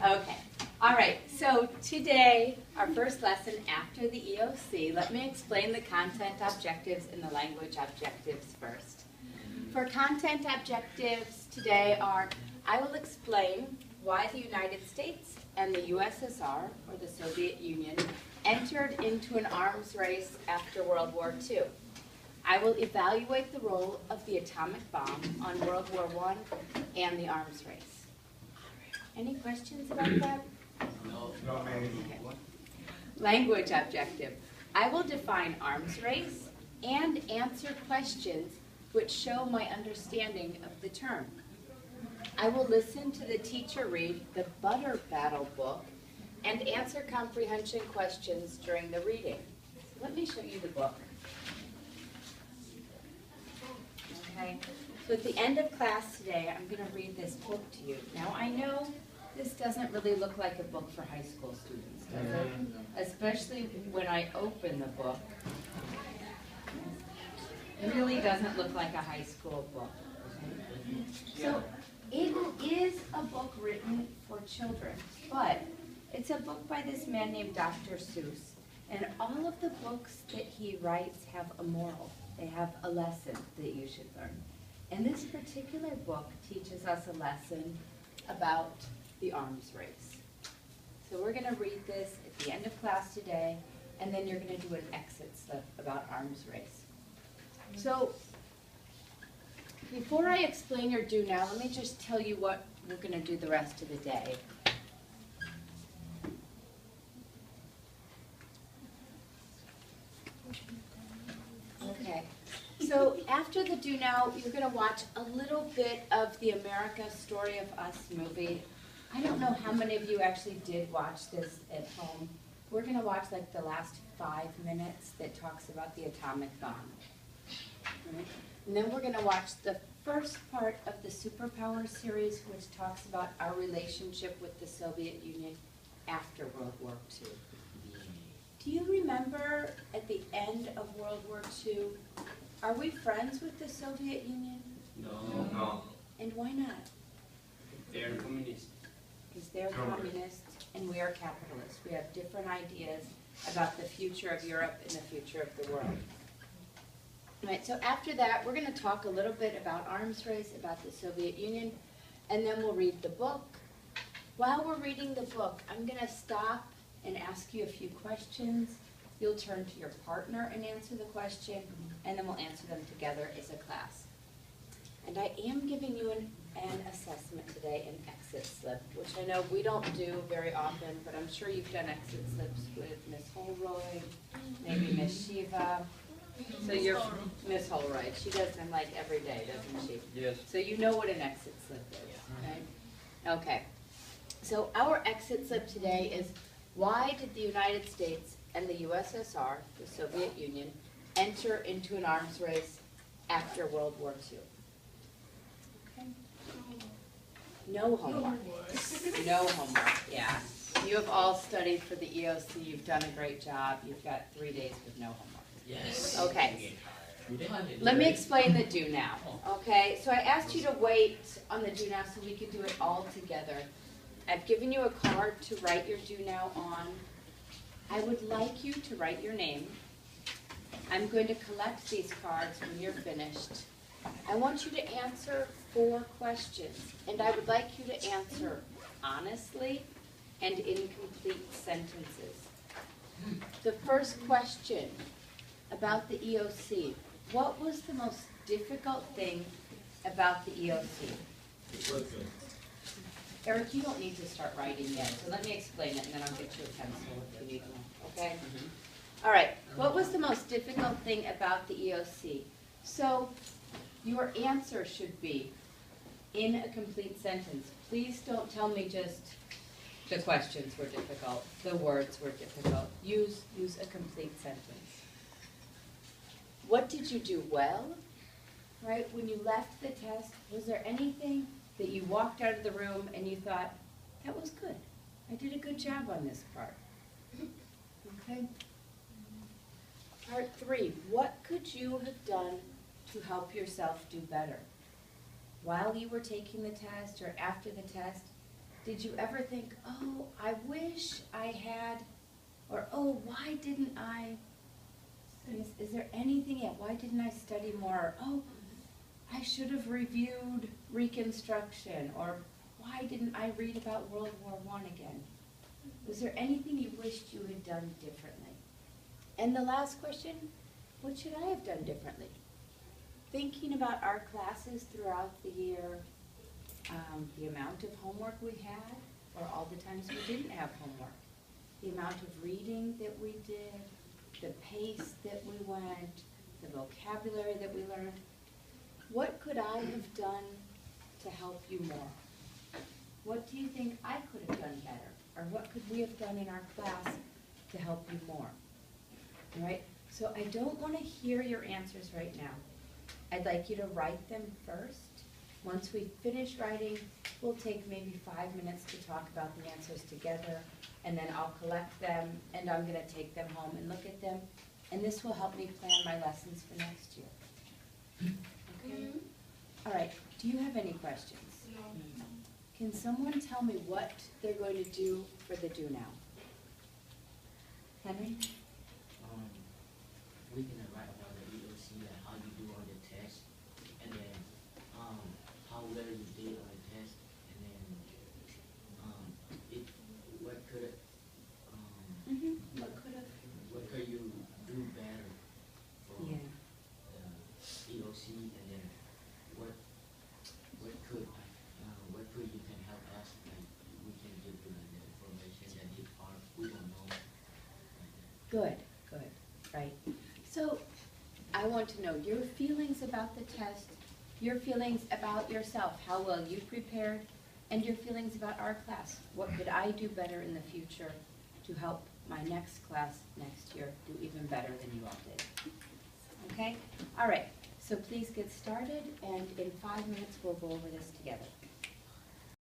Okay. All right. So today, our first lesson after the EOC, let me explain the content objectives and the language objectives first. For content objectives today are, I will explain why the United States and the USSR, or the Soviet Union, entered into an arms race after World War II. I will evaluate the role of the atomic bomb on World War I and the arms race. Any questions about that? No. Okay. Language objective. I will define arms race and answer questions which show my understanding of the term. I will listen to the teacher read the Butter Battle book and answer comprehension questions during the reading. Let me show you the book. Okay. So at the end of class today, I'm going to read this book to you. Now I know this doesn't really look like a book for high school students, does it? Especially when I open the book. It really doesn't look like a high school book. Okay? So it is a book written for children, but it's a book by this man named Dr. Seuss, and all of the books that he writes have a moral. They have a lesson that you should learn. And this particular book teaches us a lesson about the arms race. So we're going to read this at the end of class today, and then you're going to do an exit slip about arms race. So before I explain your do now, let me just tell you what we're going to do the rest of the day. Okay. So after the do now, you're going to watch a little bit of the America Story of Us movie. I don't know how many of you actually did watch this at home. We're going to watch like the last 5 minutes that talks about the atomic bomb. Right? And then we're going to watch the first part of the Superpower series, which talks about our relationship with the Soviet Union after World War II. Do you remember at the end of World War II, are we friends with the Soviet Union? No. And why not? They're communist. Because they're communist and we are capitalists. We have different ideas about the future of Europe and the future of the world. All right, so after that, we're going to talk a little bit about arms race, about the Soviet Union, and then we'll read the book. While we're reading the book, I'm going to stop and ask you a few questions. You'll turn to your partner and answer the question, and then we'll answer them together as a class. And I am giving you an assessment today, an exit slip, which I know we don't do very often, but I'm sure you've done exit slips with Miss Holroyd, maybe Miss Shiva. So you're Miss Holroyd. She does them like every day, doesn't she? Yes. So you know what an exit slip is, right? Okay. So our exit slip today is, why did the United States and the USSR, the Soviet Union, enter into an arms race after World War II? Okay. No homework. No homework, yeah. You have all studied for the EOC. You've done a great job. You've got 3 days with no homework. Yes. Okay. Let me explain the do now. Okay, so I asked you to wait on the do now so we could do it all together. I've given you a card to write your do now on. I would like you to write your name. I'm going to collect these cards when you're finished. I want you to answer 4 questions, and I would like you to answer honestly and in complete sentences. The first question about the EOC. What was the most difficult thing about the EOC? Eric, you don't need to start writing yet, so let me explain it, and then I'll get you a pencil if you need one, okay? All right, what was the most difficult thing about the EOC? So your answer should be in a complete sentence. Please don't tell me just the questions were difficult, the words were difficult. Use a complete sentence. What did you do well? Right, when you left the test, was there anything that you walked out of the room and you thought, that was good, I did a good job on this part? Okay. Part 3, what could you have done to help yourself do better? While you were taking the test or after the test, Did you ever think, oh, I wish I had, or oh, why didn't I, is there anything yet? Why didn't I study more? Or, oh, I should have reviewed Reconstruction, or why didn't I read about World War I again? Was there anything you wished you had done differently? And the last question, what should I have done differently? Thinking about our classes throughout the year, the amount of homework we had, or all the times we didn't have homework, the amount of reading that we did, the pace that we went, the vocabulary that we learned. What could I have done to help you more? What do you think I could have done better? Or what could we have done in our class to help you more? All right? So I don't want to hear your answers right now. I'd like you to write them first. Once we finish writing, we'll take maybe 5 minutes to talk about the answers together, and then I'll collect them, and I'm going to take them home and look at them, and this will help me plan my lessons for next year. Okay? All right. Do you have any questions? No. Can someone tell me what they're going to do for the do now? Henry? We can write about the EOC, like how you do on the test, and then how well you did on the test, and then What could have? what could you do better for Yeah. the EOC, and then what could you can help us, like we can give you like the information that if we don't know. Good, good, right. So I want to know your feelings about the test, your feelings about yourself, how well you prepared, and your feelings about our class. What could I do better in the future to help my next class next year do even better than you all did? Okay? All right, so please get started, and in 5 minutes we'll go over this together.